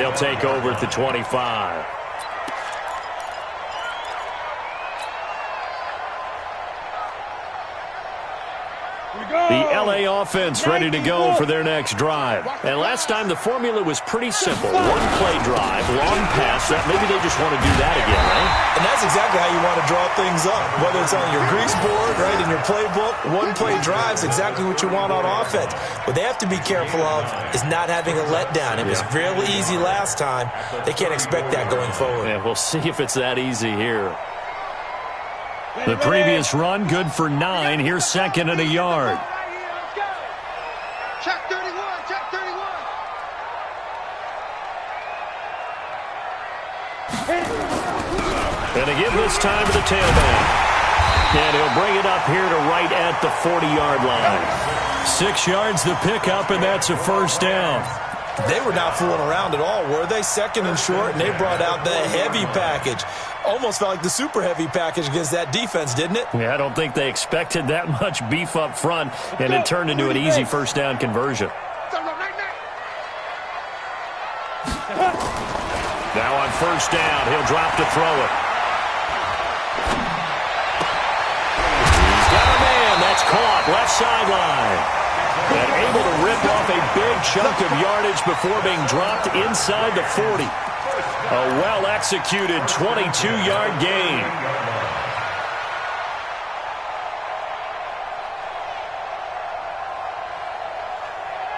And they'll take over at the 25. The L.A. offense ready to go for their next drive. And last time the formula was pretty simple. One-play drive, long pass. Maybe they just want to do that again, right? And that's exactly how you want to draw things up. Whether it's on your grease board, right, in your playbook, one-play drive's exactly what you want on offense. What they have to be careful of is not having a letdown. It was real easy last time. They can't expect that going forward. Yeah, we'll see if it's that easy here. The previous run, good for 9. Here's second and a yard. Check 31, check 31. And they give this time to the tailback. And he'll bring it up here to right at the 40-yard line. 6 yards the pickup, and that's a first down. They were not fooling around at all, were they? Second and short, and they brought out the heavy package. Almost felt like the super heavy package against that defense, didn't it? Yeah, I don't think they expected that much beef up front, and it turned into an easy first down conversion. Now on first down, he'll drop to throw it. He's got a man. That's caught. Left sideline. And able to rip off a big chunk of yardage before being dropped inside the 40. A well-executed 22-yard gain.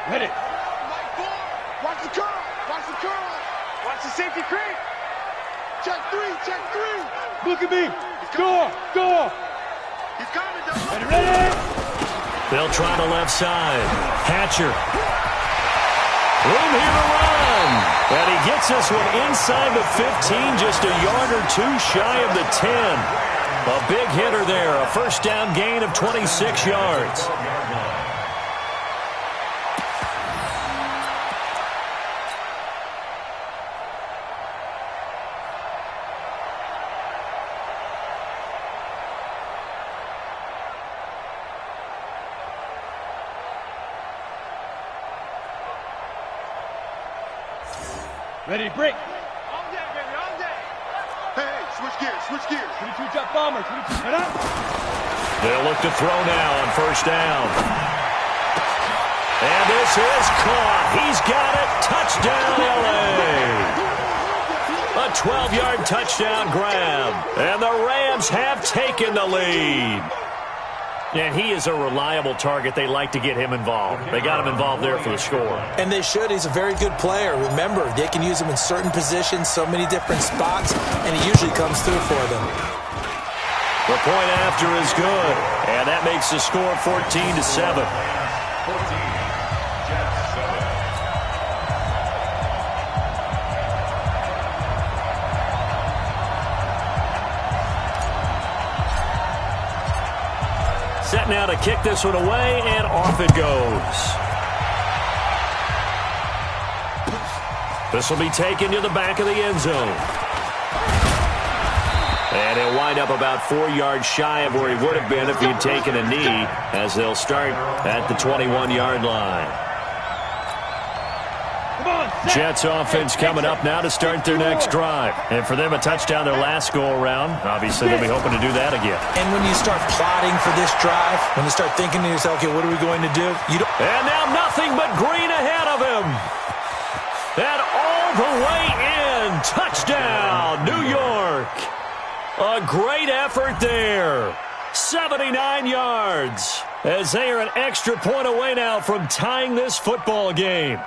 Ready. Watch the curl. Watch the curl. Watch the safety creep. Check 3. Check 3. Look at me. Score. Score. He's coming. Ready. Ready. They'll try the left side. Hatcher. Room here to run. And he gets this one inside the 15, just a yard or 2 shy of the 10. A big hitter there. A first down gain of 26 yards. Ready, break. All day, baby, all day. Hey, switch gears, switch gears. 22 jump bomber, 22. Head up. They'll look to throw now on first down. And this is caught. He's got it. Touchdown, L.A. A 12-yard touchdown grab. And the Rams have taken the lead. And he is a reliable target. They like to get him involved. They got him involved there for the score. And they should. He's a very good player. Remember, they can use him in certain positions, so many different spots, and he usually comes through for them. The point after is good. And that makes the score 14-7. Set now to kick this one away, and off it goes. This will be taken to the back of the end zone. And he'll wind up about 4 yards shy of where he would have been if he'd taken a knee, as they'll start at the 21-yard line. Jets offense coming up now to start their next drive. And for them, a touchdown their last go-around. Obviously, they'll be hoping to do that again. And when you start plotting for this drive, when you start thinking to yourself, okay, what are we going to do? And now nothing but green ahead of him. And all the way in. Touchdown, New York. A great effort there. 79 yards. As they are an extra point away now from tying this football game.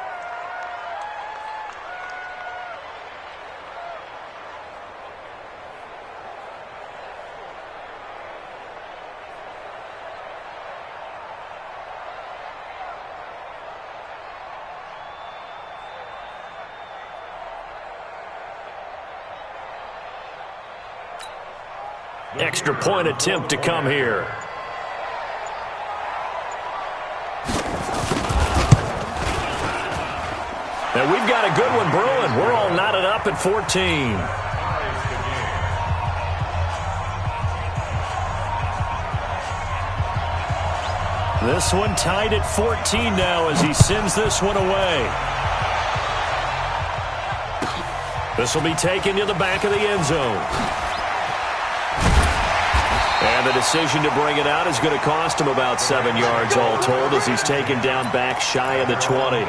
Extra point attempt to come here. And we've got a good one brewing. We're all knotted up at 14. This one tied at 14 now as he sends this one away. This will be taken to the back of the end zone. And the decision to bring it out is going to cost him about 7 yards all told as he's taken down back shy of the 20.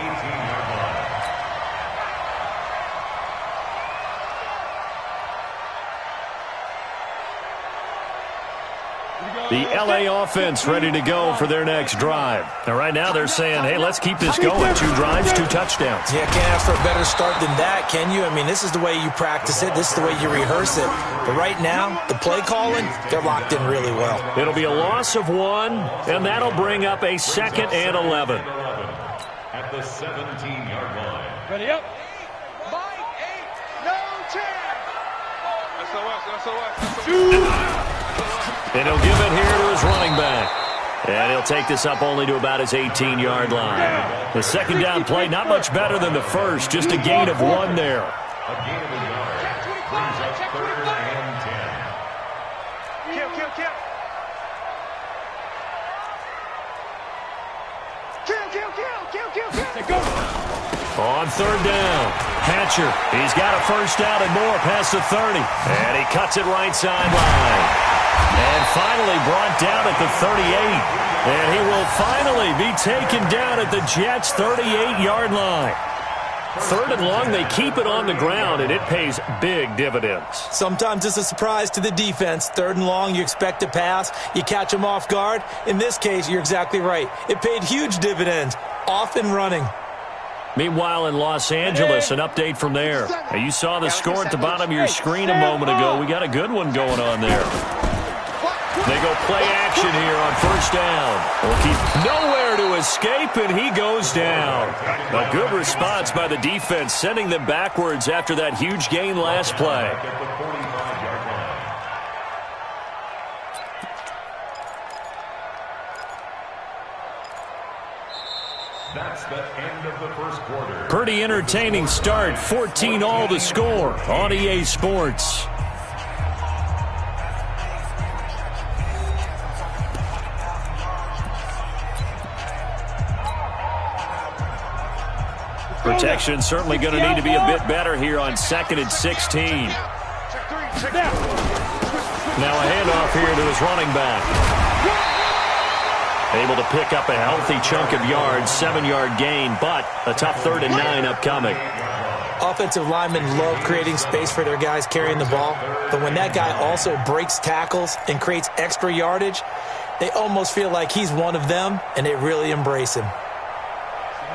The LA offense ready to go for their next drive. And right now they're saying, hey, let's keep this going. 2 drives, 2 touchdowns. Yeah, can't ask for a better start than that, can you? I mean, this is the way you practice it. This is the way you rehearse it. But right now, the play calling, they're locked in really well. It'll be a loss of 1, and that'll bring up a 2nd and 11. At the 17-yard line. Ready up. Mike, 8, no chance. SOS. And he'll give it here to his running back. And he'll take this up only to about his 18-yard line. The second down play, not much better than the first, just a gain of 1 there. A gain of 1 yard. Brings up 3rd and 10. Kill. Go. On 3rd down, Hatcher. He's got a first down and more past the 30. And he cuts it right sideline. And finally brought down at the 38. And he will finally be taken down at the Jets' 38-yard line. 3rd and long, they keep it on the ground, and it pays big dividends. Sometimes it's a surprise to the defense. 3rd and long, you expect to pass. You catch them off guard. In this case, you're exactly right. It paid huge dividends, off and running. Meanwhile, in Los Angeles, an update from there. Now, you saw the score at the bottom of your screen a moment ago. We got a good one going on there. They go play action here on 1st down. Will keep nowhere to escape, and he goes down. A good response by the defense, sending them backwards after that huge gain last play. That's the end of the first quarter. Pretty entertaining start. 14-all the score on EA Sports. Protection certainly going to need to be a bit better here on 2nd and 16. Now a handoff here to his running back. Able to pick up a healthy chunk of yards, 7-yard gain, but a tough 3rd and 9 upcoming. Offensive linemen love creating space for their guys carrying the ball, but when that guy also breaks tackles and creates extra yardage, they almost feel like he's one of them, and they really embrace him.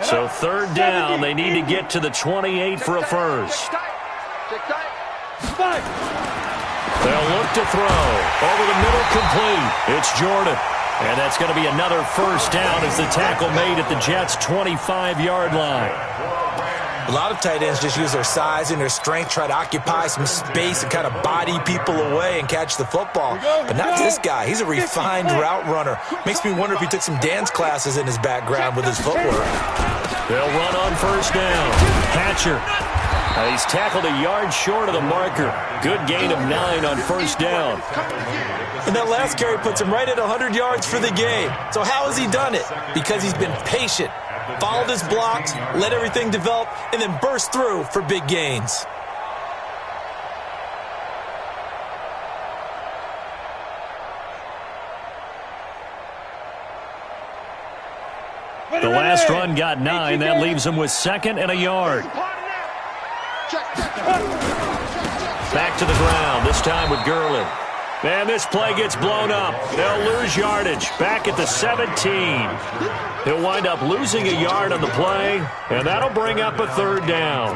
So 3rd down, they need to get to the 28 for a first. They'll look to throw. Over the middle, complete. It's Jordan. And that's going to be another first down as the tackle made at the Jets' 25-yard line. A lot of tight ends just use their size and their strength, try to occupy some space and kind of body people away and catch the football. But not this guy. He's a refined route runner. Makes me wonder if he took some dance classes in his background with his footwork. They'll run on 1st down. Hatcher. He's tackled a yard short of the marker. Good gain of 9 on 1st down. And that last carry puts him right at 100 yards for the game. So how has he done it? Because he's been patient, followed his blocks, let everything develop, and then burst through for big gains. The last run got 9. That leaves him with 2nd and a yard. Back to the ground, this time with Gurley. And this play gets blown up. They'll lose yardage. Back at the 17. He'll wind up losing a yard on the play, and that'll bring up a 3rd down.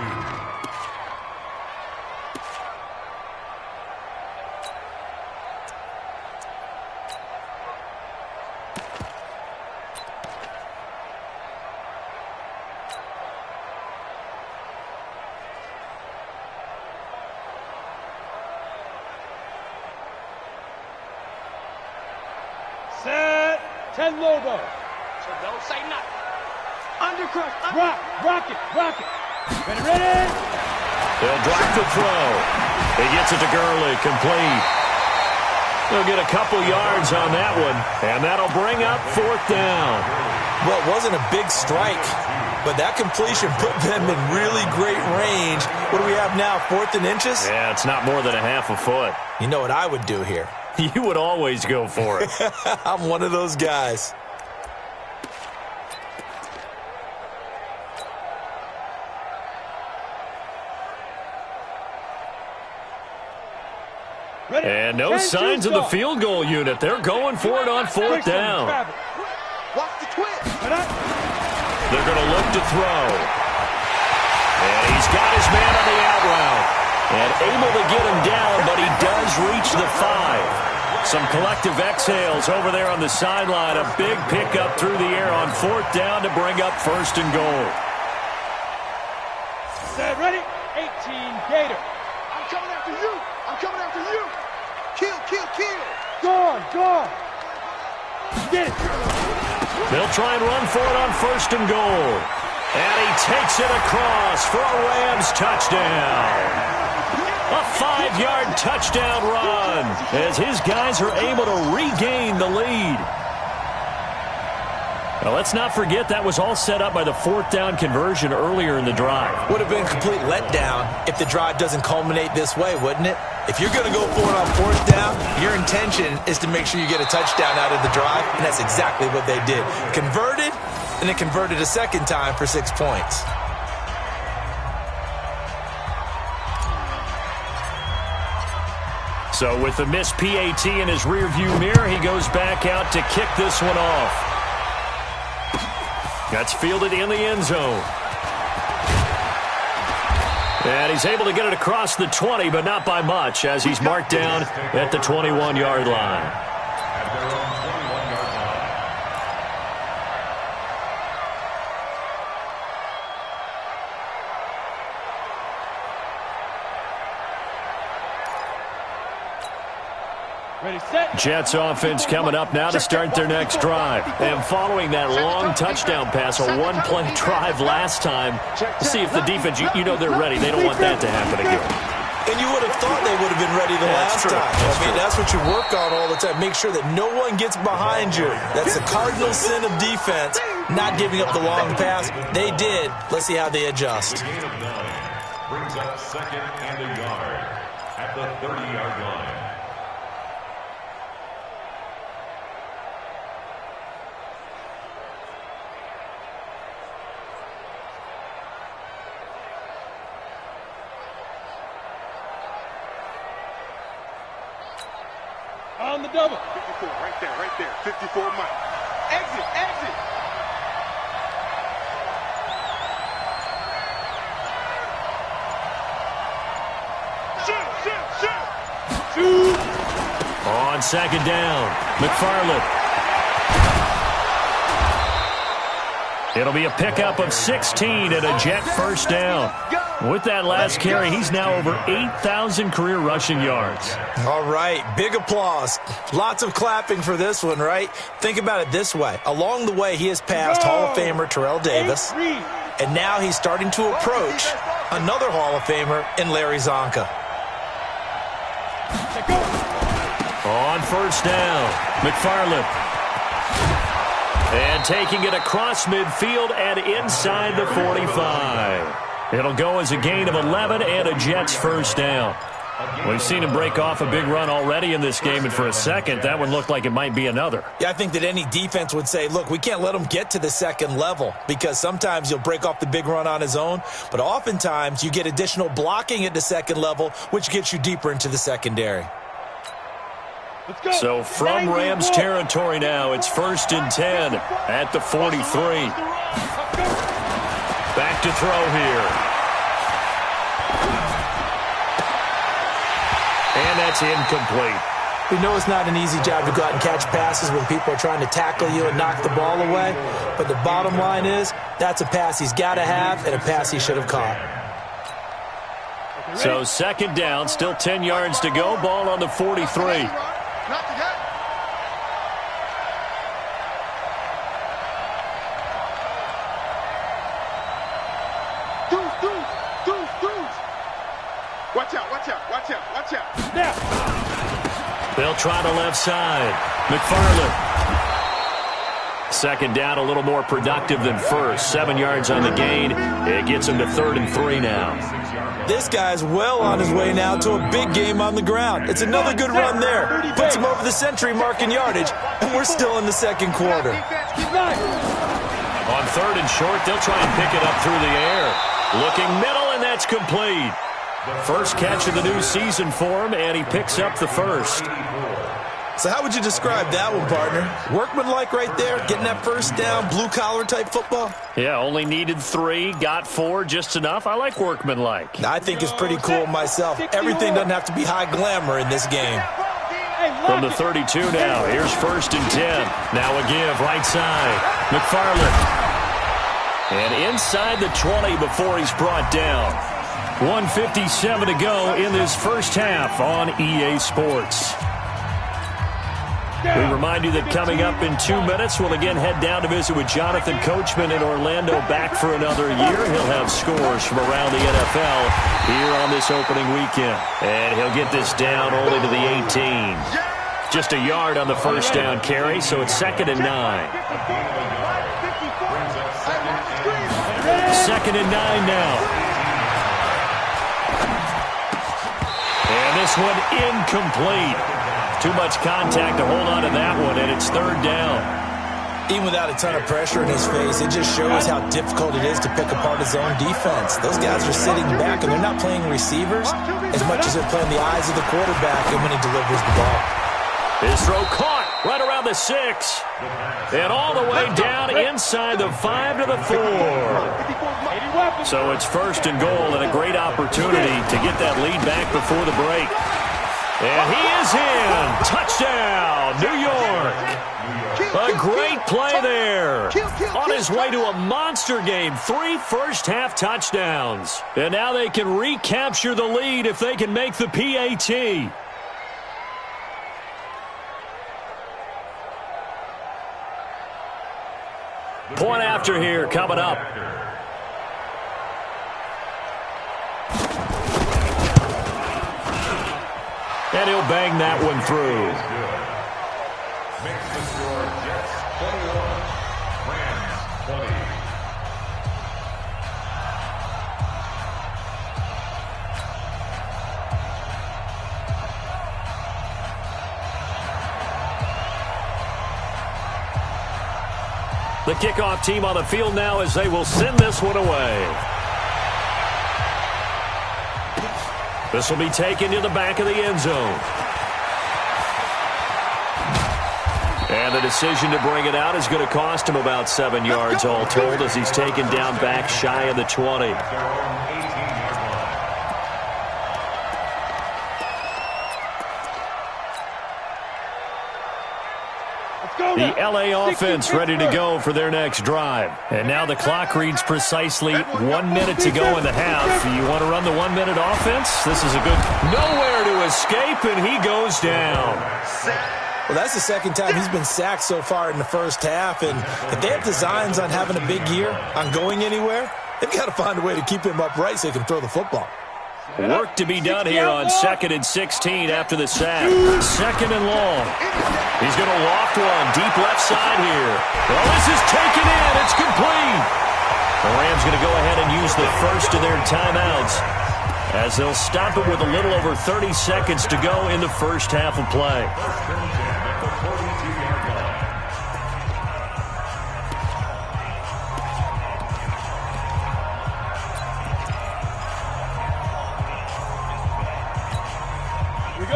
Set. 10 Lobo. So don't say nothing. Undercross. Rock it. Ready. They'll drop the throw. He gets it to Gurley. Complete. They'll get a couple yards on that one, and that'll bring up 4th down. Well, it wasn't a big strike, but that completion put them in really great range What do we have now, 4th and inches? Yeah, it's not more than a half a foot. You know what I would do here? You would always go for it. I'm one of those guys. And no signs of the field goal unit. They're going for it on 4th down. Watch the twist. They're going to look to throw. And he's got his man on the out route. And able to get him down, but he does reach the 5. Some collective exhales over there on the sideline. A big pickup through the air on 4th down to bring up 1st and goal. Set, ready? 18, Gator. I'm coming after you. I'm coming after you. Kill, kill, kill. Gone. Get it. They'll try and run for it on 1st and goal. And he takes it across for a Rams touchdown. A 5-yard touchdown run as his guys are able to regain the lead. Now, let's not forget that was all set up by the 4th down conversion earlier in the drive. Would have been a complete letdown if the drive doesn't culminate this way, wouldn't it? If you're going to go for it on 4th down, your intention is to make sure you get a touchdown out of the drive, and that's exactly what they did. Converted, and then converted a second time for 6 points. So with the missed PAT in his rearview mirror, he goes back out to kick this one off. That's fielded in the end zone. And he's able to get it across the 20, but not by much, as he's marked down at the 21-yard line. Jets offense coming up now to start their next drive. And following that long touchdown pass, a one-play drive last time, to see if the defense, you know they're ready. They don't want that to happen again. And you would have thought they would have been ready the last time. That's what you work on all the time. Make sure that no one gets behind you. That's the cardinal sin of defense, not giving up the long pass. They did. Let's see how they adjust. Brings up 2nd and a yard at the 30-yard line. On the double. 54, right there. 54 Mike. Exit. Shoot. On 2nd down, McFarland. It'll be a pickup of 16 and a Jet 1st down. With that last carry, he's now over 8,000 career rushing yards. All right, big applause. Lots of clapping for this one, right? Think about it this way. Along the way, he has passed Hall of Famer Terrell Davis, and now he's starting to approach another Hall of Famer in Larry Zonka. On 1st down, McFarland. And taking it across midfield and inside the 45. It'll go as a gain of 11 and a Jets 1st down. We've seen him break off a big run already in this game, and for a second, that one looked like it might be another. Yeah, I think that any defense would say, look, we can't let him get to the second level, because sometimes he'll break off the big run on his own, but oftentimes you get additional blocking at the second level, which gets you deeper into the secondary. So from Rams territory now, it's 1st and 10 at the 43. Back to throw here. And that's incomplete. We know it's not an easy job to go out and catch passes when people are trying to tackle you and knock the ball away, but the bottom line is that's a pass he's got to have and a pass he should have caught. So 2nd down, still 10 yards to go, ball on the 43. Watch out. Now. They'll try the left side. McFarland. 2nd down, a little more productive than first. 7 yards on the gain. It gets him to 3rd and 3 now. This guy's well on his way now to a big game on the ground. It's another good run there. Puts him over the century mark in yardage, and we're still in the second quarter. On third and short, they'll try and pick it up through the air. Looking middle, and that's complete. First catch of the new season for him, and he picks up the first. So how would you describe that one, partner? Workmanlike right there, getting that first down, blue-collar type football? Yeah, only needed 3, got 4, just enough. I like workmanlike. I think it's pretty cool myself. Everything doesn't have to be high glamour in this game. From the 32 now, here's first and 10. Now a give, right side. McFarland. And inside the 20 before he's brought down. 1:57 to go in this first half on EA Sports. We remind you that coming up in 2 minutes, we'll again head down to visit with Jonathan Coachman in Orlando, back for another year. He'll have scores from around the NFL here on this opening weekend. And he'll get this down only to the 18. Just a yard on the first down carry, so it's 2nd and 9. 2nd and 9 now. And this one incomplete. Too much contact to hold on to that one, and it's 3rd down. Even without a ton of pressure in his face, it just shows how difficult it is to pick apart his own defense. Those guys are sitting back, and they're not playing receivers as much as they're playing the eyes of the quarterback and when he delivers the ball. His throw caught right around the 6. And all the way down inside the 5 to the 4. So it's 1st and goal, and a great opportunity to get that lead back before the break. And he is in. Touchdown, New York. A great play there. On his way to a monster game. 3 first-half touchdowns. And now they can recapture the lead if they can make the PAT. Point after here coming up. And he'll bang that one through. Makes the score Jets 21, Rams 20. The kickoff team on the field now as they will send this one away. This will be taken to the back of the end zone. And the decision to bring it out is going to cost him about 7 yards all told as he's taken down back shy of the 20. The LA offense ready to go for their next drive. And now the clock reads precisely 1 minute to go in the half. You want to run the 1 minute offense? This is a good nowhere to escape, and he goes down. Well, that's the second time he's been sacked so far in the first half. And if they have designs on having a big year, on going anywhere, they've got to find a way to keep him upright so he can throw the football. Work to be done here on 2nd and 16 after the sack. 2nd and long. He's going to loft one deep left side here. Well, this is taken in. It's complete. The Rams going to go ahead and use the first of their timeouts as they'll stop it with a little over 30 seconds to go in the first half of play.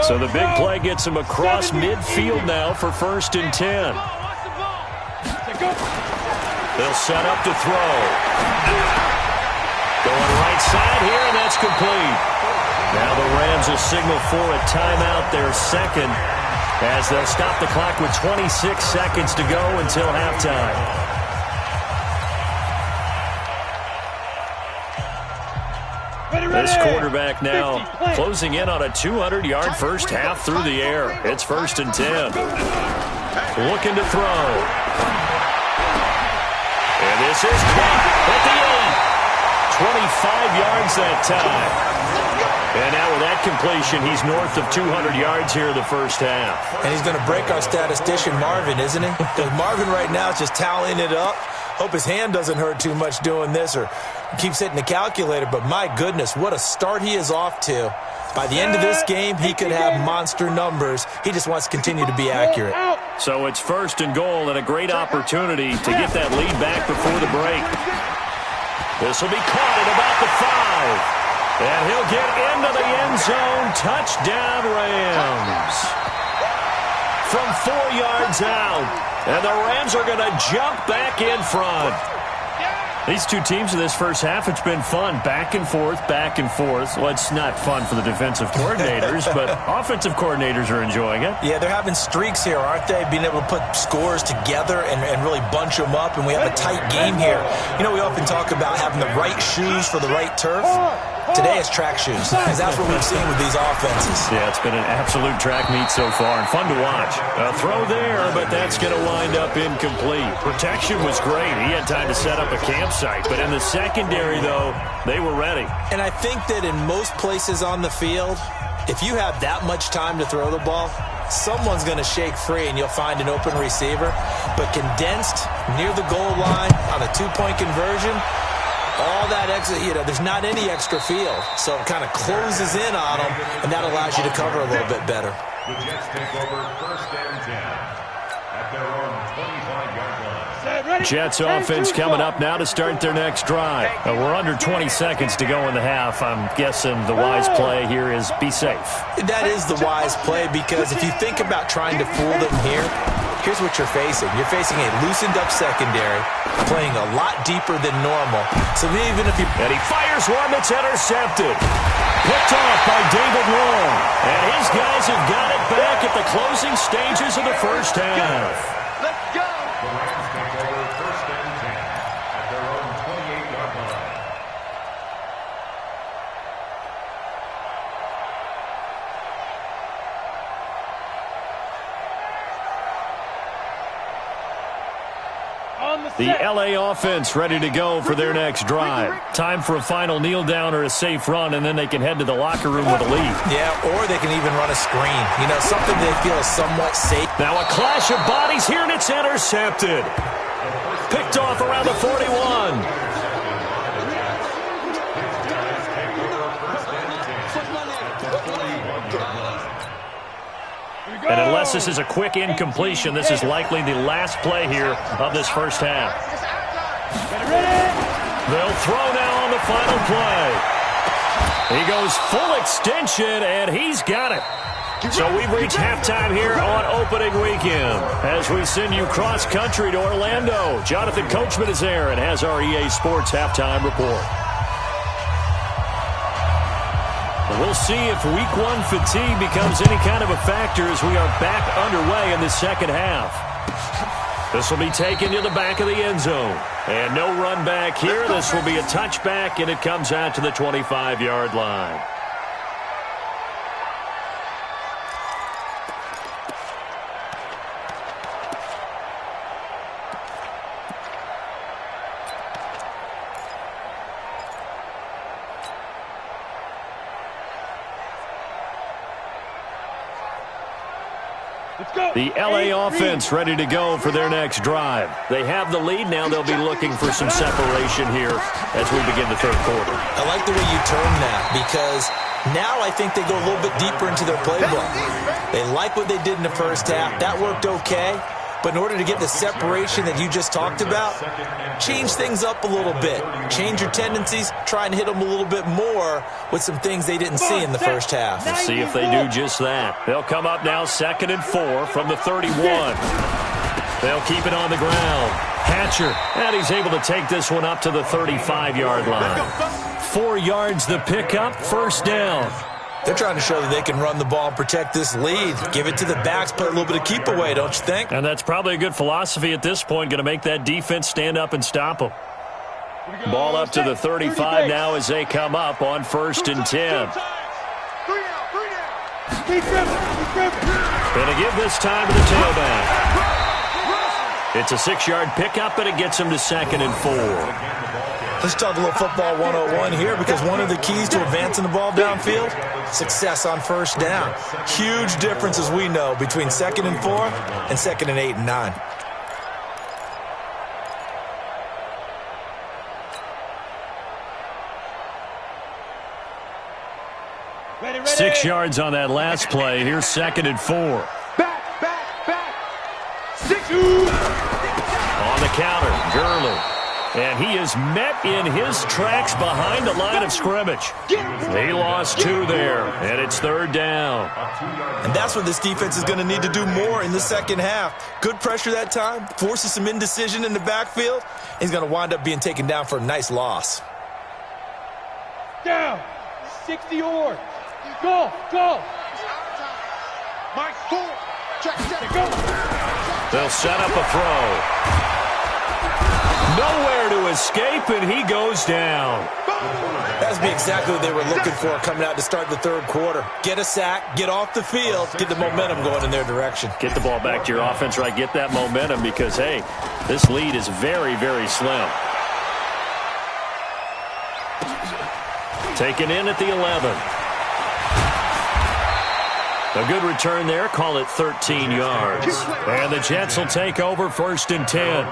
So the big play gets him across midfield now for 1st and 10. They'll set up to throw. Going right side here, and that's complete. Now the Rams will signal for a timeout, their second, as they'll stop the clock with 26 seconds to go until halftime. This quarterback now closing in on a 200-yard first half through the air. It's 1st and 10. Looking to throw. And this is caught at the 8. 25 yards that time. And now with that completion, he's north of 200 yards here in the first half. And he's going to break our statistician, Marvin, isn't he? Because Marvin right now is just tallying it up. Hope his hand doesn't hurt too much doing this, or Keeps hitting the calculator, but my goodness, what a start he is off to. By the end of this game, he could have monster numbers. He just wants to continue to be accurate. So it's 1st and goal, and a great opportunity to get that lead back before the break. This will be caught at about the 5. And he'll get into the end zone. Touchdown, Rams. From 4 yards out. And the Rams are going to jump back in front. These two teams in this first half, it's been fun. Back and forth, back and forth. Well, it's not fun for the defensive coordinators, but offensive coordinators are enjoying it. Yeah, they're having streaks here, aren't they? Being able to put scores together and really bunch them up, and we have a tight game here. You know, we often talk about having the right shoes for the right turf. Today it's track shoes, because that's what we've seen with these offenses. Yeah, it's been an absolute track meet so far, and fun to watch. A throw there, but that's going to wind up incomplete. Protection was great. He had time to set up a campsite, but in the secondary, though, they were ready. And I think that in most places on the field, if you have that much time to throw the ball, someone's going to shake free and you'll find an open receiver. But condensed near the goal line on a 2-point conversion, all that extra, there's not any extra field. So it kind of closes in on them, and that allows you to cover a little bit better. The Jets take over 1st and 10 at their own 25-yard line. Jets offense coming up now to start their next drive. We're under 20 seconds to go in the half. I'm guessing the wise play here is be safe. That is the wise play, because if you think about trying to fool them here, here's what you're facing. You're facing a loosened up secondary, playing a lot deeper than normal. So even if you... And he fires one that's intercepted. Picked off by David Long. And his guys have got it back at the closing stages of the first half. Let's go. The Rams take over 1st and 10 at their own 28-yard line. The LA offense ready to go for their next drive. Time for a final kneel down or a safe run, and then they can head to the locker room with a lead. Yeah, or they can even run a screen. Something they feel is somewhat safe. Now a clash of bodies here, and it's intercepted. Picked off around the 41. And unless this is a quick incompletion, this is likely the last play here of this first half. They'll throw now on the final play. He goes full extension, and he's got it. So we've reached halftime here on opening weekend as we send you cross-country to Orlando. Jonathan Coachman is there and has our EA Sports halftime report. We'll see if Week 1 fatigue becomes any kind of a factor as we are back underway in the second half. This will be taken to the back of the end zone. And no run back here. This will be a touchback, and it comes out to the 25-yard line. The LA offense ready to go for their next drive. They have the lead. Now they'll be looking for some separation here as we begin the third quarter. I like the way you term that, because now I think they go a little bit deeper into their playbook. They like what they did in the first half. That worked okay. But in order to get the separation that you just talked about, change things up a little bit. Change your tendencies. Try and hit them a little bit more with some things they didn't see in the first half. Let's see if they do just that. They'll come up now 2nd and 4 from the 31. They'll keep it on the ground. Hatcher, and he's able to take this one up to the 35-yard line. 4 yards the pickup, first down. They're trying to show that they can run the ball and protect this lead. Give it to the backs, play a little bit of keep away, don't you think? And that's probably a good philosophy at this point, going to make that defense stand up and stop them. Ball up to the 35 now as they come up on 1st and 10. Going to give this time to the tailback. It's a 6-yard pickup, and it gets him to 2nd and 4. Let's talk a little football 101 here, because one of the keys to advancing the ball downfield, success on first down. Huge difference, as we know, between 2nd and 4 and 2nd and 8 and 9. Ready. 6 yards on that last play. Here's 2nd and 4. Back. 6. On the counter, Gurley. And he is met in his tracks behind the line of scrimmage. He lost 2 there, and it's 3rd down. And that's what this defense is going to need to do more in the second half. Good pressure that time, forces some indecision in the backfield. He's going to wind up being taken down for a nice loss. Down. 60 yards. Go. Mike, 4. Check, go. They'll set up a throw. Nowhere to escape, and he goes down. That's exactly what they were looking for coming out to start the third quarter. Get a sack, get off the field, get the momentum going in their direction. Get the ball back to your offense, right? Get that momentum because, hey, this lead is very, very slim. Taken in at the 11. A good return there. Call it 13 yards. And the Jets will take over 1st and 10.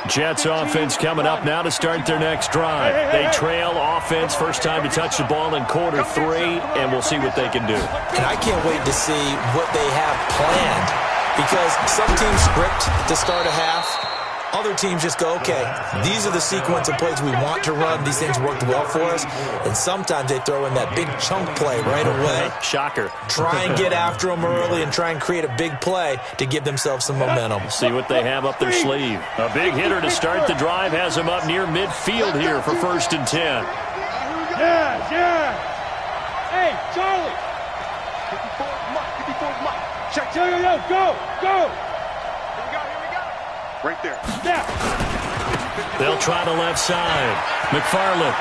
Jets offense coming up now to start their next drive. They trail offense, first time to touch the ball in quarter 3, and we'll see what they can do. And I can't wait to see what they have planned, because some teams script to start a half. Other teams just go, okay, these are the sequence of plays we want to run. These things worked well for us. And sometimes they throw in that big chunk play right away. Shocker. Try and get after them early and try and create a big play to give themselves some momentum. See what they have up their sleeve. A big hitter to start the drive has them up near midfield here for 1st and 10. Yeah. Hey, Charlie. 54 Mike. Check. Go. Right there. Yeah. They'll try the left side. McFarland.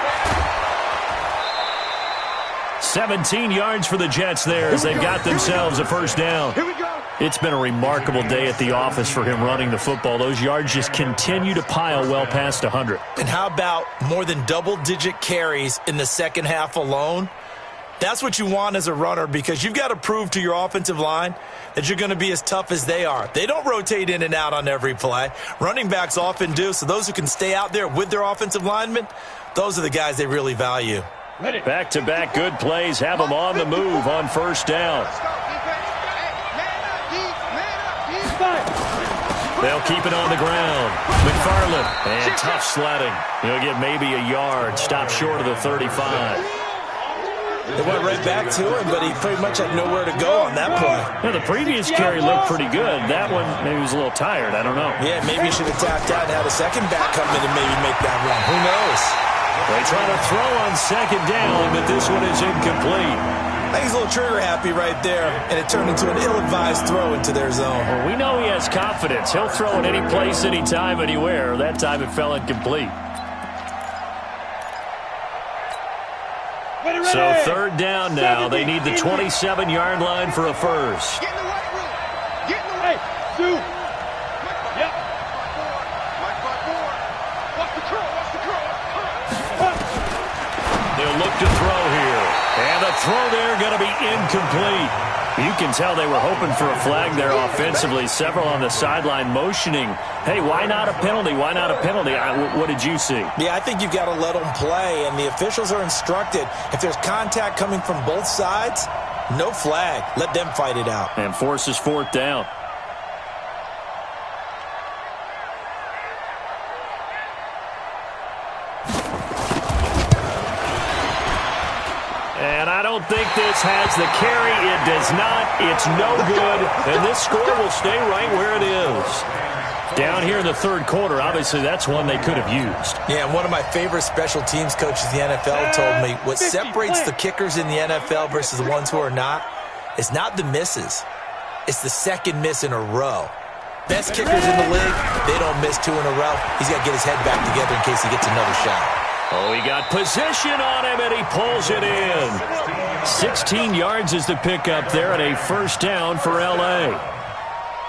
17 yards for the Jets there as they've got themselves a 1st down. Here we go. It's been a remarkable day at the office for him running the football. Those yards just continue to pile well past 100. And how about more than double-digit carries in the second half alone? That's what you want as a runner, because you've got to prove to your offensive line that you're going to be as tough as they are. They don't rotate in and out on every play. Running backs often do, so those who can stay out there with their offensive linemen, those are the guys they really value. Back-to-back good plays have them on the move on 1st down. They'll keep it on the ground. McFarland, and tough sledding. He'll get maybe a yard, stop short of the 35. They went right back to him, but he pretty much had nowhere to go on that play. Yeah, the previous carry looked pretty good. That one, maybe he was a little tired. I don't know. Yeah, maybe he should have tapped out and had a second back come in and maybe make that run. Who knows? They try to throw on 2nd down, but this one is incomplete. I think he's a little trigger happy right there, and it turned into an ill-advised throw into their zone. Well, we know he has confidence. He'll throw it any place, anytime, anywhere. That time it fell incomplete. So 3rd down now. They need the 27-yard line for a 1st. Get in the right room. Get in the right. Hey, Yep. Mike 4. Watch the curl. They'll look to throw here. And the throw there going to be incomplete. You can tell they were hoping for a flag there offensively. Several on the sideline motioning. Hey, why not a penalty? Why not a penalty? What did you see? Yeah, I think you've got to let them play, and the officials are instructed. If there's contact coming from both sides, no flag. Let them fight it out. And forces 4th down. And I don't think this has the carry. It does not. It's no good. And this score will stay right where it is. Down here in the 3rd quarter, obviously that's one they could have used. Yeah, and one of my favorite special teams coaches in the NFL told me what separates the kickers in the NFL versus the ones who are not is not the misses. It's the second miss in a row. Best kickers in the league, they don't miss 2 in a row. He's got to get his head back together in case he gets another shot. Oh, he got position on him, and he pulls it in. 16 yards is the pickup there, and a 1st down for L.A.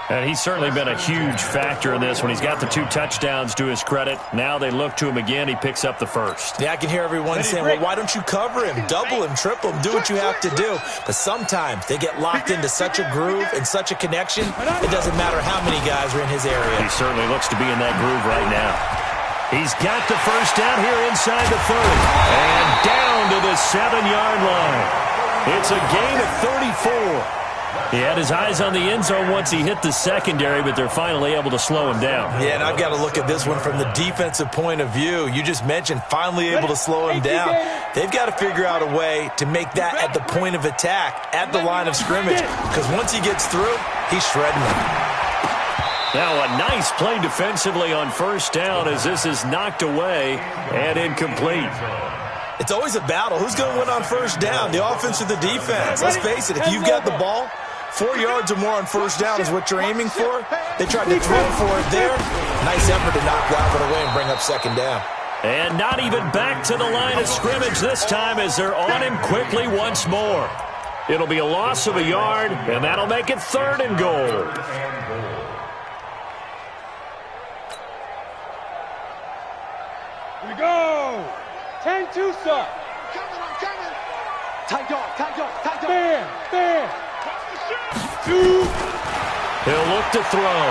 And he's certainly been a huge factor in this when he's got the 2 touchdowns to his credit. Now they look to him again. He picks up the 1st. Yeah, I can hear everyone saying, well, why don't you cover him, double him, triple him, do what you have to do. But sometimes they get locked into such a groove and such a connection, it doesn't matter how many guys are in his area. He certainly looks to be in that groove right now. He's got the 1st down here inside the 30. And down to the 7-yard line. It's a gain of 34. He had his eyes on the end zone once he hit the secondary, but they're finally able to slow him down. Yeah, and I've got to look at this one from the defensive point of view. You just mentioned finally able to slow him down. They've got to figure out a way to make that at the point of attack, at the line of scrimmage, because once he gets through, he's shredding them. Now a nice play defensively on first down as this is knocked away and incomplete. It's always a battle. Who's going to win on first down, the offense or the defense? Let's face it, if you've got the ball, 4 yards or more on first down is what you're aiming for. They tried to throw for it there. Nice effort to knock that one away and bring up second down. And not even back to the line of scrimmage this time as they're on him quickly once more. It'll be a loss of a yard, and that'll make it 3rd and goal. Here we go. 10-2, sir. I'm coming. Tight dog, tight dog, tight dog. Bam. 2. He'll look to throw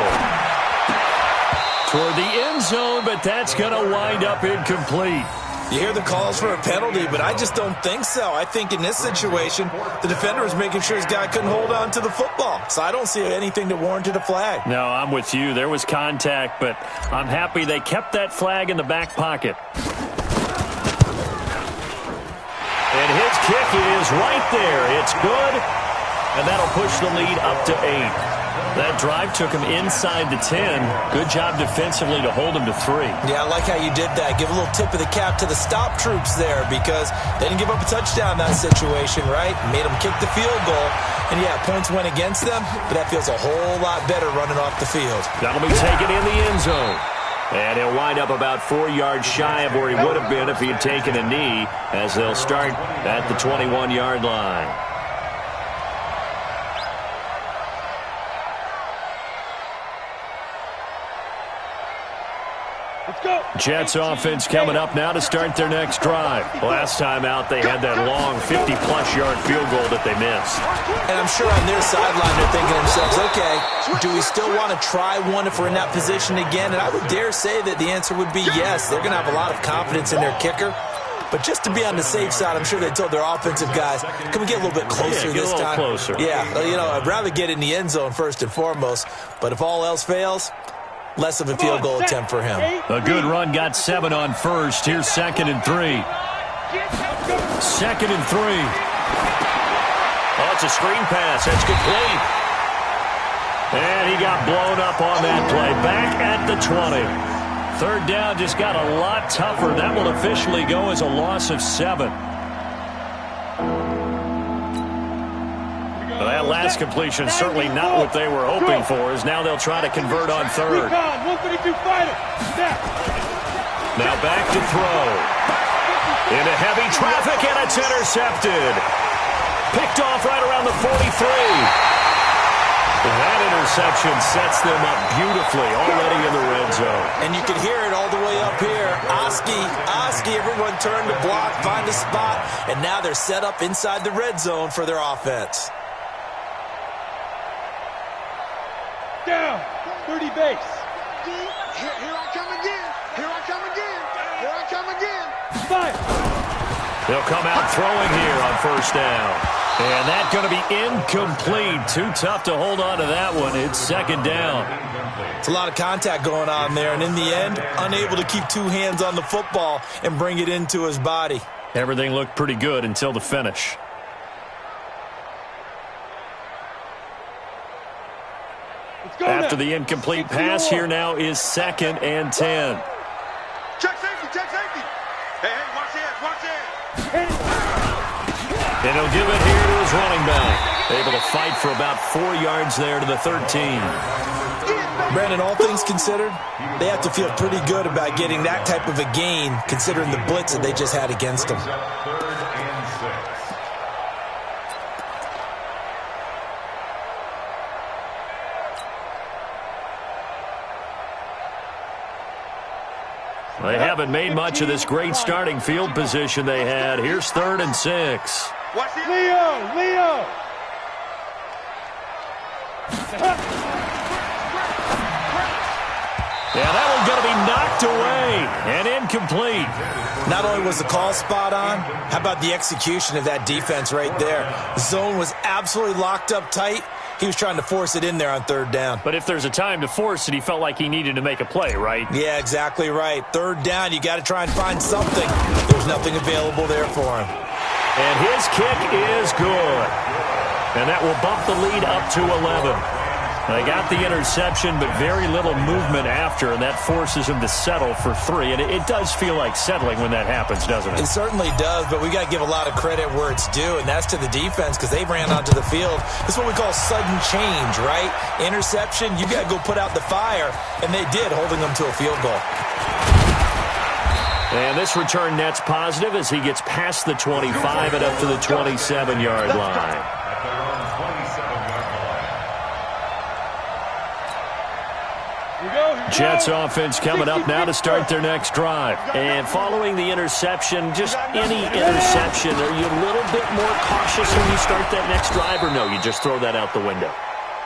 toward the end zone, but that's going to wind up incomplete. You hear the calls for a penalty, but I just don't think so. I think in this situation, the defender was making sure his guy couldn't hold on to the football. So I don't see anything that warranted a flag. No, I'm with you. There was contact, but I'm happy they kept that flag in the back pocket. And his kick is right there. It's good, and that'll push the lead up to 8. That drive took him inside the 10. Good job defensively to hold him to 3. Yeah, I like how you did that. Give a little tip of the cap to the stop troops there because they didn't give up a touchdown in that situation, right? Made them kick the field goal. And, yeah, points went against them, but that feels a whole lot better running off the field. That'll be taken in the end zone. And he'll wind up about 4 yards shy of where he would have been if he had taken a knee as they'll start at the 21-yard line. Jets offense coming up now to start their next drive. Last time out, they had that long 50-plus yard field goal that they missed. And I'm sure on their sideline they're thinking to themselves, okay, do we still want to try one if we're in that position again? And I would dare say that the answer would be yes. They're going to have a lot of confidence in their kicker. But just to be on the safe side, I'm sure they told their offensive guys, can we get a little bit closer this time? Closer. Yeah, you know, I'd rather get in the end zone first and foremost. But if all else fails, less of a field goal attempt for him. A good run got 7 on first. Here's 2nd and 3. 2nd and 3. Oh, it's a screen pass. That's complete. And he got blown up on that play. Back at the 20. 3rd down just got a lot tougher. That will officially go as a loss of 7. Well, that last completion certainly not what they were hoping for, as now they'll try to convert on 3rd. Now back to throw. Into heavy traffic, and it's intercepted. Picked off right around the 43. And that interception sets them up beautifully already in the red zone. And you can hear it all the way up here. Oski, everyone turned to block, find a spot, and now they're set up inside the red zone for their offense. Down, 30 base. Here I come again. Here I come again. Here I come again. Fire. They'll come out throwing here on first down. And that's going to be incomplete. Too tough to hold on to that one. It's 2nd down. It's a lot of contact going on there, and in the end, unable to keep 2 hands on the football and bring it into his body. Everything looked pretty good until the finish. After the incomplete pass, here now is 2nd and 10. Check safety, check safety. Hey, watch this. And he'll give it here to his running back. Able to fight for about 4 yards there to the 13. Brandon, all things considered, they have to feel pretty good about getting that type of a gain, considering the blitz that they just had against them. They haven't made much of this great starting field position they had. Here's 3rd and 6. Leo! Yeah, that one's going to be knocked away and incomplete. Not only was the call spot on, how about the execution of that defense right there? The zone was absolutely locked up tight. He was trying to force it in there on third down. But if there's a time to force it, he felt like he needed to make a play, right? Yeah, exactly right. Third down, you got to try and find something. There's nothing available there for him. And his kick is good. And that will bump the lead up to 11. They got the interception, but very little movement after, and that forces him to settle for 3. And it does feel like settling when that happens, doesn't it? It certainly does, but we got to give a lot of credit where it's due, and that's to the defense because they ran onto the field. This is what we call sudden change, right? Interception, you got to go put out the fire, and they did, holding them to a field goal. And this return net's positive as he gets past the 25 and up to the 27-yard line. Jets offense coming up now to start their next drive. And following the interception, just any interception, are you a little bit more cautious when you start that next drive, or no, you just throw that out the window?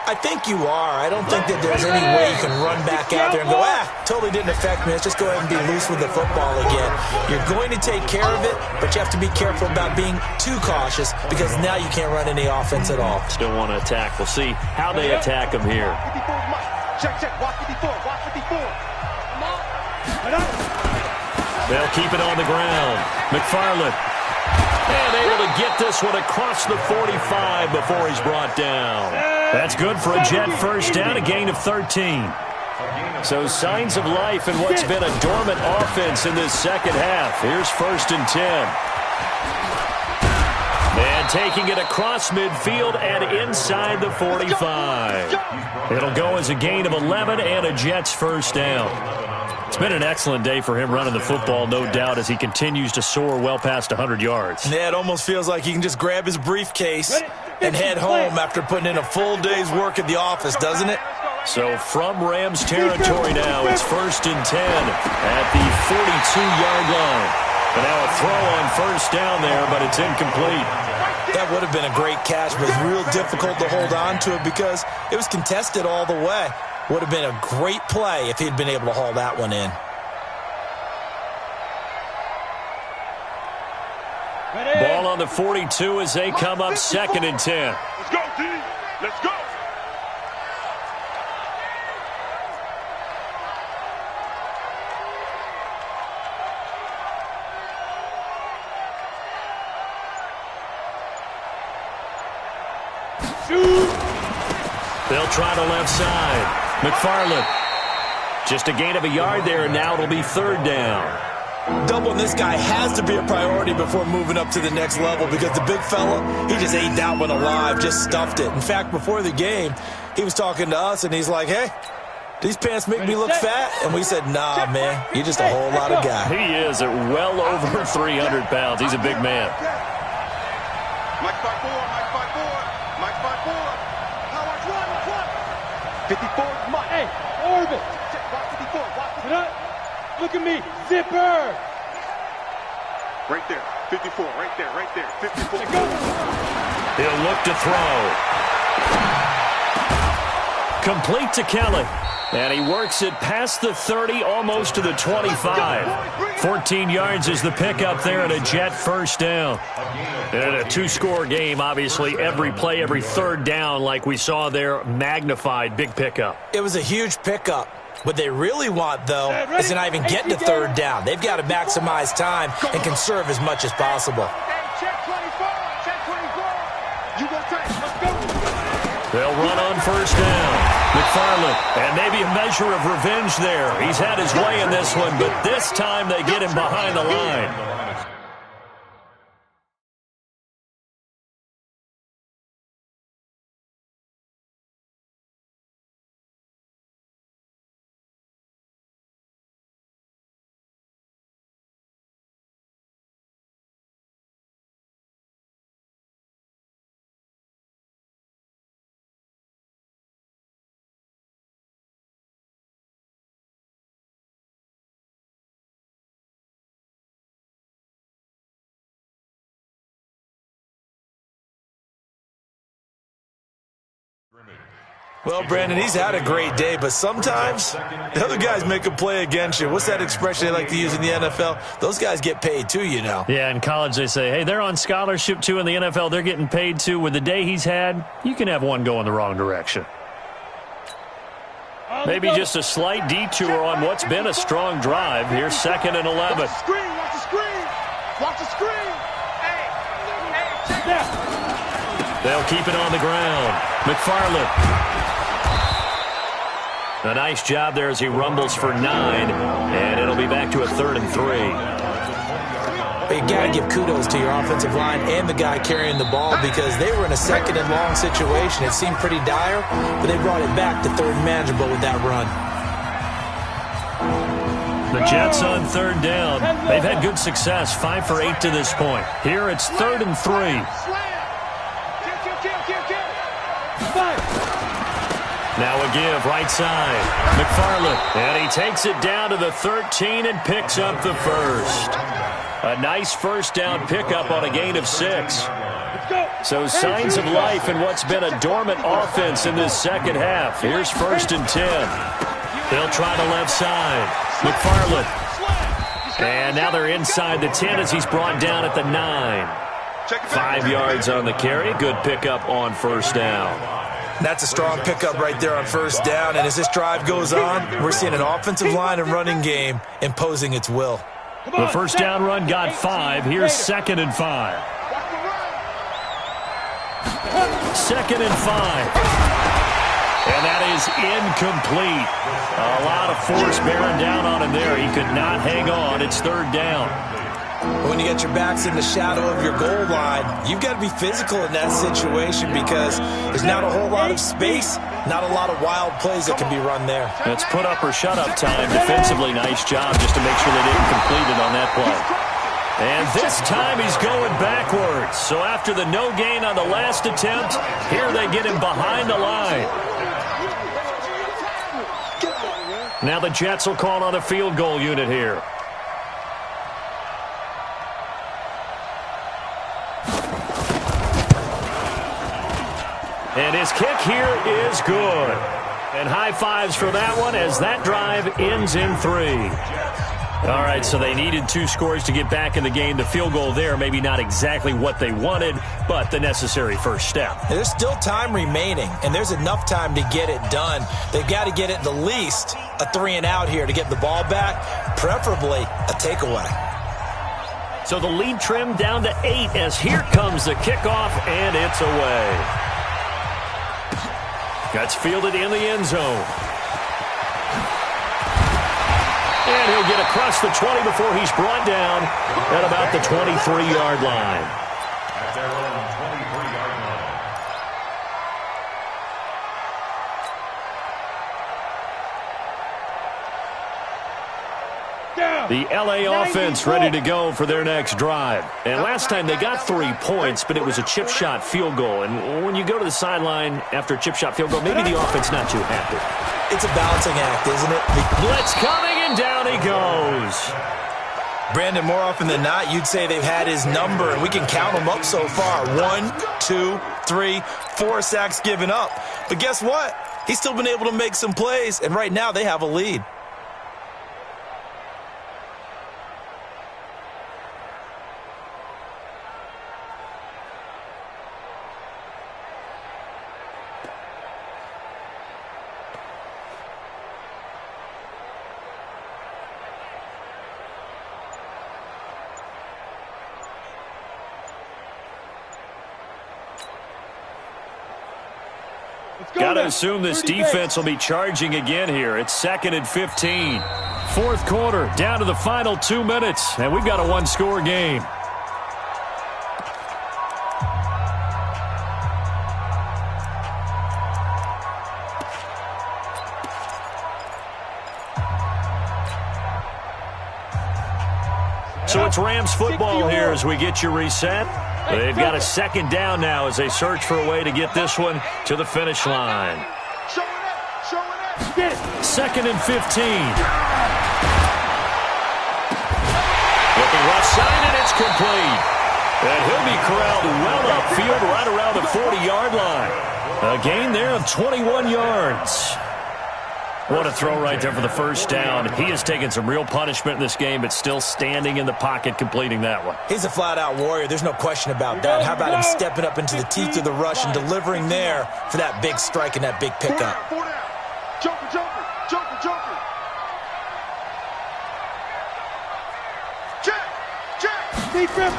I think you are. I don't think that there's any way you can run back out there and go, totally didn't affect me. Let's just go ahead and be loose with the football again. You're going to take care of it, but you have to be careful about being too cautious because now you can't run any offense at all. Still want to attack. We'll see how they attack him here. Check, watch 54, watch 54. They'll keep it on the ground. McFarland. And able to get this one across the 45 before he's brought down. That's good for a Jet first down, a gain of 13. So signs of life in what's been a dormant offense in this second half. Here's 1st and 10. And taking it across midfield and inside the 45. It'll go as a gain of 11 and a Jets first down. It's been an excellent day for him running the football, no doubt, as he continues to soar well past 100 yards. Yeah, it almost feels like he can just grab his briefcase and head home after putting in a full day's work at the office, doesn't it? So from Rams territory now, it's 1st and 10 at the 42-yard line. But now a throw on first down there, but it's incomplete. That would have been a great catch, but it's real difficult to hold on to it because it was contested all the way. Would have been a great play if he'd been able to haul that one in. Ball on the 42 as they come up 2nd and 10. Let's go, D. Let's go. They'll try the left side. McFarland. Just a gain of a yard there, and now it'll be 3rd down. Doubling this guy has to be a priority before moving up to the next level because the big fella, he just ate that one alive, just stuffed it. In fact, before the game, he was talking to us, and he's like, hey, these pants make me look fat? And we said, nah, man, you're just a whole lot of guy. He is at well over 300 pounds. He's a big man. Mike 5-4, Mike 5-4, Mike 5-4. 54, Mike. Hey, orbit. Watch 54, watch 54. Look at me, zipper. Right there, 54, right there, 54. He'll look to throw. Complete to Kelly. And he works it past the 30, almost to the 25. 14 yards is the pickup there and a Jet first down. And in a 2-score game, obviously, every play, every 3rd down, like we saw there, magnified, big pickup. It was a huge pickup. What they really want, though, is to not even get to 3rd down. They've got to maximize time and conserve as much as possible. Check 24, check 24. You go tight, let's go. They'll run on first down. McFarland, and maybe a measure of revenge there. He's had his way in this one, but this time they get him behind the line. Well, Brandon, he's had a great day, but sometimes the other guys make a play against you. What's that expression they like to use in the NFL? Those guys get paid too, you know. Yeah, in college they say, hey, they're on scholarship too. In the NFL, they're getting paid too. With the day he's had, you can have one go in the wrong direction. Maybe just a slight detour on what's been a strong drive. Here's 2nd and 11. Watch the screen, watch the screen. Watch the screen. Hey, check that. They'll keep it on the ground. McFarland. A nice job there as he rumbles for 9, and it'll be back to a 3rd and 3. But you got to give kudos to your offensive line and the guy carrying the ball because they were in a 2nd and long situation. It seemed pretty dire, but they brought it back to 3rd and manageable with that run. The Jets on 3rd down. They've had good success, 5 for 8 to this point. Here it's 3rd and 3. Now a give, right side. McFarland, and he takes it down to the 13 and picks up the first. A nice first down pickup on a gain of 6. So signs of life in what's been a dormant offense in this second half. Here's 1st and 10. They'll try the left side. McFarland. And now they're inside the 10 as he's brought down at the 9. 5 yards on the carry. Good pickup on 1st down. That's a strong pickup right there on 1st down. And as this drive goes on, we're seeing an offensive line and running game imposing its will. The 1st down run got 5. Here's 2nd and 5. 2nd and 5. And that is incomplete. A lot of force bearing down on him there. He could not hang on. It's 3rd down. When you get your backs in the shadow of your goal line, you've got to be physical in that situation because there's not a whole lot of space, not a lot of wild plays that can be run there. It's put up or shut up time. Defensively, nice job just to make sure they didn't complete it on that play. And this time he's going backwards. So after the no gain on the last attempt, here they get him behind the line. Now the Jets will call on a field goal unit here. And his kick here is good. And high fives for that one as that drive ends in 3. All right, so they needed 2 scores to get back in the game. The field goal there, maybe not exactly what they wanted, but the necessary first step. There's still time remaining, and there's enough time to get it done. They've got to get it the least a 3 and out here to get the ball back, preferably a takeaway. So the lead trimmed down to 8 as here comes the kickoff, and it's away. That's fielded in the end zone. And he'll get across the 20 before he's brought down at about the 23-yard line. At their own 23-yard line. The LA offense ready to go for their next drive. And last time they got 3 points, but it was a chip shot field goal. And when you go to the sideline after a chip shot field goal, maybe the offense not too happy. It's a balancing act, isn't it? Blitz coming, and down he goes. Brandon, more often than not, you'd say they've had his number, and we can count them up so far. 1, 2, 3, 4 sacks given up. But guess what? He's still been able to make some plays, and right now they have a lead. Got to assume this defense will be charging again here. It's 2nd and 15. 4th quarter, down to the final 2 minutes, and we've got a 1-score game. So it's Rams football here as we get you reset. They've got a 2nd down now as they search for a way to get this one to the finish line. 2nd and 15. Looking left side, and it's complete. And he'll be corralled well upfield right around the 40-yard line. A gain there of 21 yards. What a throw right there for the first down. He has taken some real punishment in this game, but still standing in the pocket, completing that one. He's a flat-out warrior. There's no question about that. How about him stepping up into the teeth of the rush and delivering there for that big strike and that big pickup? Jumper, jumper, jumper, jumper. Check, check. Defense.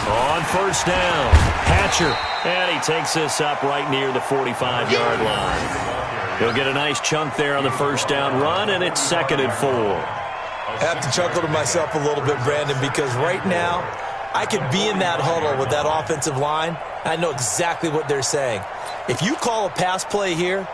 On first down, Hatcher. And he takes this up right near the 45-yard line. He'll get a nice chunk there on the first down run, and it's 2nd and 4. I have to chuckle to myself a little bit, Brandon, because right now I could be in that huddle with that offensive line. I know exactly what they're saying. If you call a pass play here,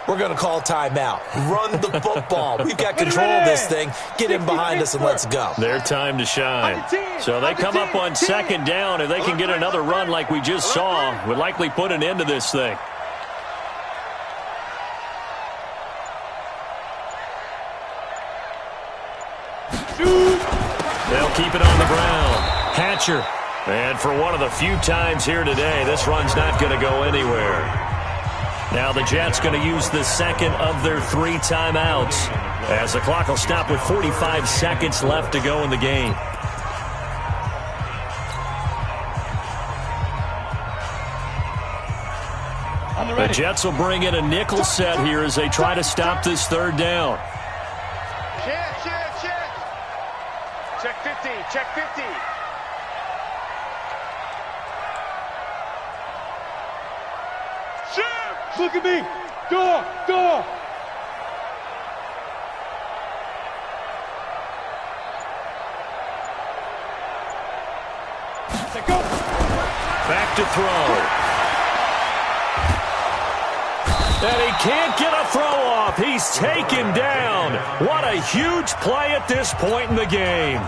we're going to call timeout. Run the football. We've got control of this thing. Get him behind us and let's go. Their time to shine. So they come up on 2nd down. If they can get another run like we just saw, would likely put an end to this thing. They'll keep it on the ground. Hatcher. And for one of the few times here today, this run's not going to go anywhere. Now the Jets going to use the second of their 3 timeouts, as the clock will stop with 45 seconds left to go in the game. The Jets will bring in a nickel set here as they try to stop this 3rd down. Check, check, check. Check 50, check 50. Shift! Look at me. Door, door. Go. Back to throw. And he can't get a throw off. He's taken down. What a huge play at this point in the game.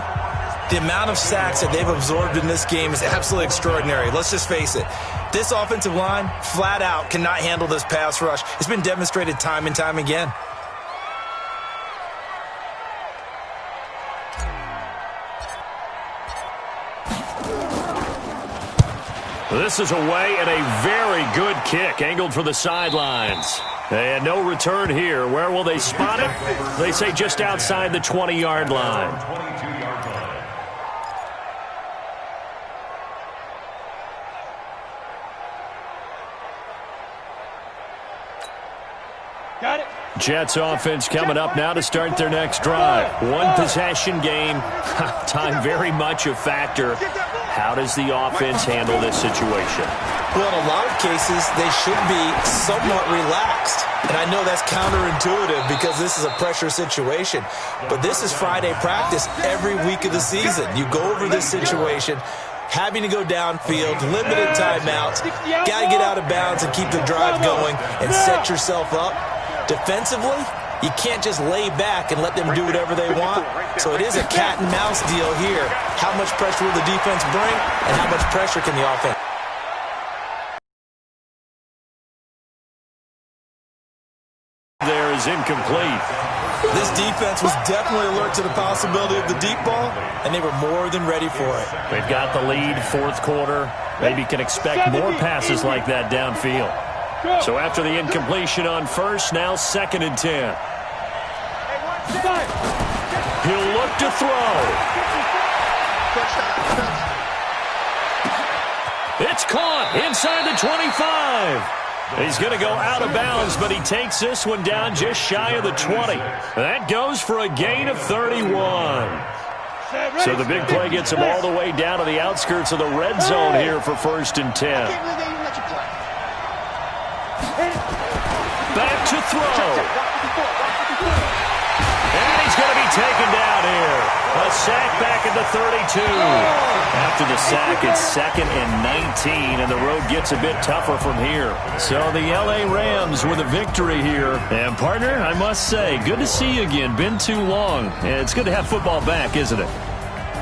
The amount of sacks that they've absorbed in this game is absolutely extraordinary. Let's just face it. This offensive line, flat out, cannot handle this pass rush. It's been demonstrated time and time again. This is away and a very good kick, angled for the sidelines. And no return here. Where will they spot it? They say just outside the 20-yard line. Got it. Jets offense coming up now to start their next drive. One possession game. Time very much a factor. How does the offense handle this situation? Well, in a lot of cases, they should be somewhat relaxed. And I know that's counterintuitive because this is a pressure situation. But this is Friday practice every week of the season. You go over this situation, having to go downfield, limited timeouts, got to get out of bounds and keep the drive going and set yourself up. Defensively, you can't just lay back and let them do whatever they want. So it is a cat and mouse deal here. How much pressure will the defense bring, and how much pressure can the offense? There is incomplete. This defense was definitely alert to the possibility of the deep ball, and they were more than ready for it. They've got the lead, 4th quarter. Maybe can expect more passes like that downfield. So after the incompletion on first, now 2nd and 10. He'll look to throw. It's caught inside the 25. He's going to go out of bounds, but he takes this one down just shy of the 20. That goes for a gain of 31. So the big play gets him all the way down to the outskirts of the red zone here for 1st and 10. Back to throw. And he's going to be taken down here. A sack back at the 32. After the sack, it's 2nd and 19, and the road gets a bit tougher from here. So the L.A. Rams with a victory here. And, partner, I must say, good to see you again. Been too long. It's good to have football back, isn't it?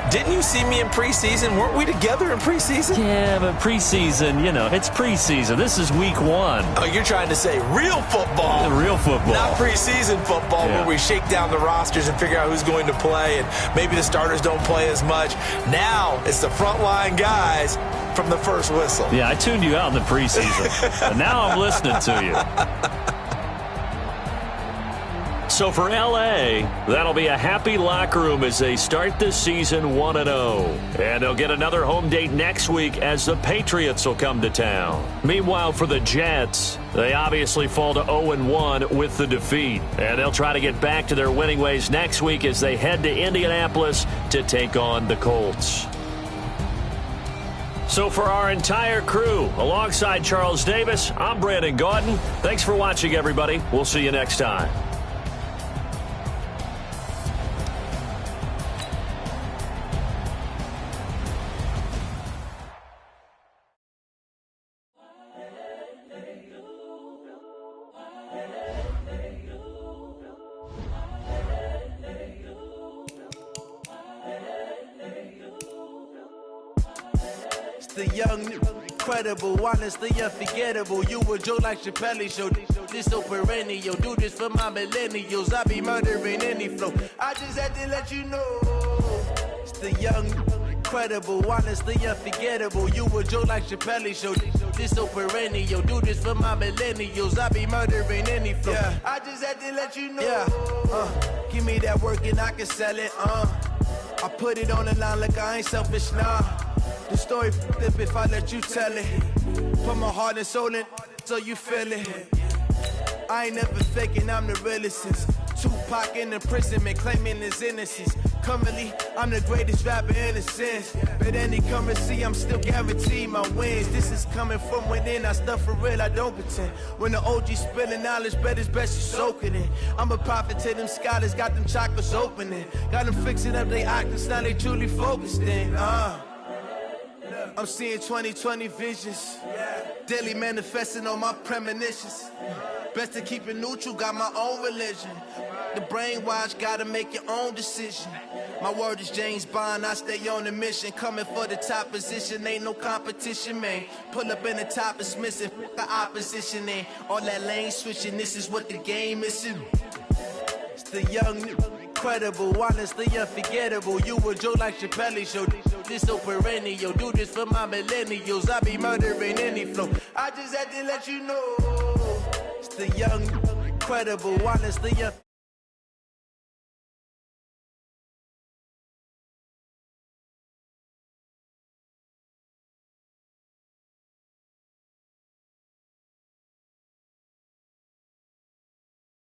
Didn't you see me in preseason? Weren't we together in preseason? Yeah, but preseason, you know, it's preseason. This is week 1. Oh, you're trying to say real football. Real football. Not preseason football where we shake down the rosters and figure out who's going to play, and maybe the starters don't play as much. Now it's the frontline guys from the first whistle. Yeah, I tuned you out in the preseason, and now I'm listening to you. So for L.A., that'll be a happy locker room as they start this season 1-0. And they'll get another home date next week as the Patriots will come to town. Meanwhile, for the Jets, they obviously fall to 0-1 with the defeat. And they'll try to get back to their winning ways next week as they head to Indianapolis to take on the Colts. So for our entire crew, alongside Charles Davis, I'm Brandon Gaudin. Thanks for watching, everybody. We'll see you next time. The young, incredible, honestly unforgettable. You a joke like Chappelle Show. This so perennial. Do this for my millennials. I be murdering any flow. I just had to let you know. It's the young, incredible, honestly unforgettable. You a joke like Chappelle Show. This so perennial. Do this for my millennials. I be murdering any flow. Yeah. I just had to let you know. Yeah. Give me that work and I can sell it. I put it on the line like I ain't selfish, nah. The story flip if I let you tell it. Put my heart and soul in so you feel it. I ain't never faking, I'm the realest since Tupac in imprisonment, claiming his innocence. Currently, I'm the greatest rapper in a sense. But any currency, I'm still guaranteed my wins. This is coming from within, I stuff for real, I don't pretend. When the OG spilling knowledge, bet it's best you soak it in. I'm a prophet to them scholars, got them chakras opening. Got them fixing up they octaves, now they truly focused in. I'm seeing 2020 visions. Daily manifesting on my premonitions. Best to keep it neutral, got my own religion. The brainwash, gotta make your own decision. My word is James Bond, I stay on a mission. Coming for the top position, ain't no competition, man. Pull up in the top, it's missing, the opposition, ain't all that lane switching, this is what the game is. It's the young, incredible, honestly unforgettable. You a joke like Chappelle Show. This so perennial. Do this for my millennials. I be murdering any flow. I just had to let you know. It's the young, incredible, honestly unforgettable.